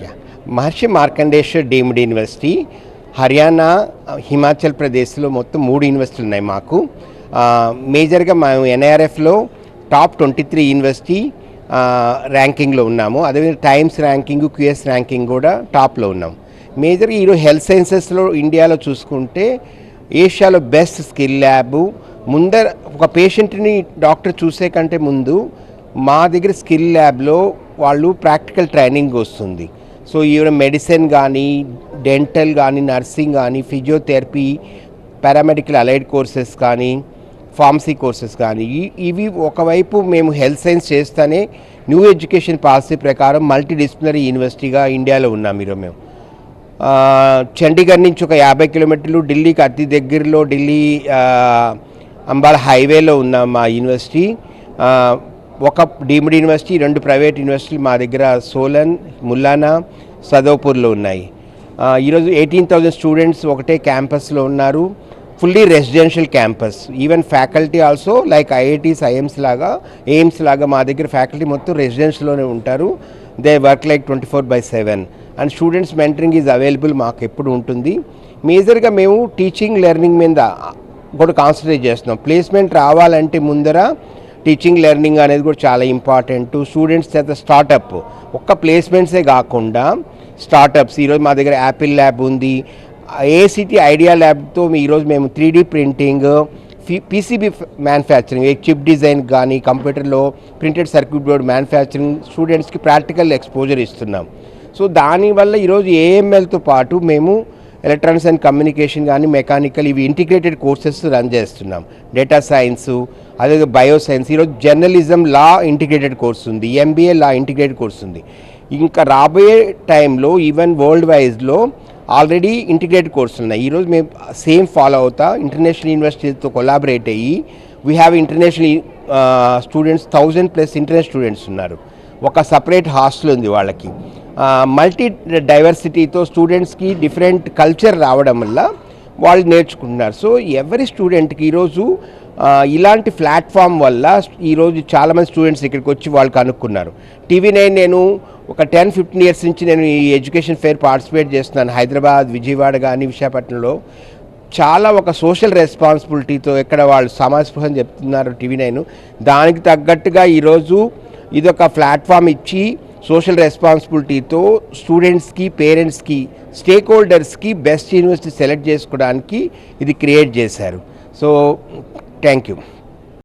Yeah మహర్షి Markandeshwar deemed university Haryana, Himachal ప్రదేశ్లో మొత్తం 3 యూనివర్సిటీలు ఉన్నాయి మాకు. మేజర్గా మేము ఎన్ఐఆర్ఎఫ్లో టాప్ 23 యూనివర్సిటీ ర్యాంకింగ్లో ఉన్నాము. అదేవిధంగా టైమ్స్ ర్యాంకింగ్, క్యూఎస్ ర్యాంకింగ్ కూడా టాప్లో ఉన్నాం. మేజర్గా ఈరోజు హెల్త్ సైన్సెస్లో ఇండియాలో చూసుకుంటే ఏషియాలో బెస్ట్ స్కిల్ ల్యాబ్. ముందర ఒక పేషెంట్ని డాక్టర్ చూసే కంటే ముందు మా దగ్గర స్కిల్ ల్యాబ్లో వాళ్ళు ప్రాక్టికల్ ట్రైనింగ్ వస్తుంది. సో ఈవెన్ మెడిసిన్ కానీ, డెంటల్ కానీ, నర్సింగ్ కానీ, ఫిజియోథెరపీ, పారామెడికల్ అలైడ్ కోర్సెస్ కానీ, ఫార్మసీ కోర్సెస్ కానీ, ఇవి ఒకవైపు మేము హెల్త్ సైన్స్ చేస్తూనే న్యూ ఎడ్యుకేషన్ పాలసీ ప్రకారం మల్టీ డిసిప్లినరీ యూనివర్సిటీగా ఇండియాలో ఉన్నాం. ఈరోజు మేము చండీగఢ్ నుంచి ఒక 50 కిలోమీటర్లు, ఢిల్లీకి అతి దగ్గరలో ఢిల్లీ అంబాలా హైవేలో ఉన్న మా యూనివర్సిటీ. ఒక డీమ్డ్ యూనివర్సిటీ, 2 ప్రైవేట్ యూనివర్సిటీలు మా దగ్గర సోలన్, ముల్లానా, సదోపూర్లో ఉన్నాయి. ఈరోజు 18,000 స్టూడెంట్స్ ఒకటే క్యాంపస్లో ఉన్నారు. Fully residential campus. Even faculty also like IITs, AIIMS లాగా మా దగ్గర ఫ్యాకల్టీ మొత్తం రెసిడెన్షియల్లోనే ఉంటారు. They work like 24/7 and students mentoring is available మాకు ఎప్పుడు ఉంటుంది. మేజర్గా మేము టీచింగ్ లెర్నింగ్ మీద కూడా కాన్సన్ట్రేట్ చేస్తున్నాం. ప్లేస్మెంట్ రావాలంటే ముందర టీచింగ్ లెర్నింగ్ అనేది కూడా చాలా ఇంపార్టెంట్. స్టూడెంట్స్ చేత స్టార్టప్, ఒక్క ప్లేస్మెంట్సే కాకుండా స్టార్టప్స్. ఈరోజు మా దగ్గర యాపిల్ ల్యాబ్ ఉంది, ఏసిటీ ఐడియా ల్యాబ్తో ఈరోజు మేము 3D printing, PCB manufacturing, chip design కానీ, కంప్యూటర్లో ప్రింటెడ్ సర్క్యూట్ బోర్డ్ మ్యానుఫ్యాక్చరింగ్ స్టూడెంట్స్కి ప్రాక్టికల్ ఎక్స్పోజర్ ఇస్తున్నాం. సో దానివల్ల ఈరోజు ఏఎంఎల్తో పాటు మేము ఎలక్ట్రానిక్స్ అండ్ కమ్యూనికేషన్ కానీ, మెకానికల్, ఇవి ఇంటిగ్రేటెడ్ కోర్సెస్ రన్ చేస్తున్నాం. డేటా సైన్స్, అదే బయో సైన్స్. ఈరోజు జర్నలిజం, లా ఇంటిగ్రేటెడ్ కోర్స్ ఉంది, ఎంబీఏ లా ఇంటిగ్రేటెడ్ కోర్స్ ఉంది. ఇంకా రాబోయే టైంలో ఈవెన్ వరల్డ్ వైజ్లో ఆల్రెడీ ఇంటిగ్రేటెడ్ కోర్సులు ఉన్నాయి. ఈరోజు మేము సేమ్ ఫాలో అవుతా ఇంటర్నేషనల్ యూనివర్సిటీతో కొలాబరేట్ అయ్యి we have international students, 1000+ international students ఉన్నారు. ఒక సపరేట్ హాస్టల్ ఉంది వాళ్ళకి. మల్టీ డైవర్సిటీతో స్టూడెంట్స్కి డిఫరెంట్ కల్చర్ రావడం వల్ల వాళ్ళు నేర్చుకుంటున్నారు. సో ఎవరి స్టూడెంట్కి ఈరోజు ఇలాంటి ప్లాట్ఫామ్ వల్ల ఈరోజు చాలామంది స్టూడెంట్స్ ఇక్కడికి వచ్చి వాళ్ళు కనుక్కున్నారు. TV9 నేను ఒక 10-15 ఇయర్స్ నుంచి నేను ఈ ఎడ్యుకేషన్ ఫెయిర్ పార్టిసిపేట్ చేస్తున్నాను. హైదరాబాద్, విజయవాడ కానీ, విశాఖపట్నంలో చాలా ఒక సోషల్ రెస్పాన్సిబిలిటీతో ఎక్కడ వాళ్ళు సమాజ స్పృహని చెప్తున్నారు TV9. దానికి తగ్గట్టుగా ఈరోజు ఇదొక ప్లాట్ఫామ్ ఇచ్చి సోషల్ రెస్పాన్సిబిలిటీతో స్టూడెంట్స్కి, పేరెంట్స్కి, స్టేక్ హోల్డర్స్కి బెస్ట్ యూనివర్సిటీ సెలెక్ట్ చేసుకోవడానికి ఇది క్రియేట్ చేశారు. So thank you.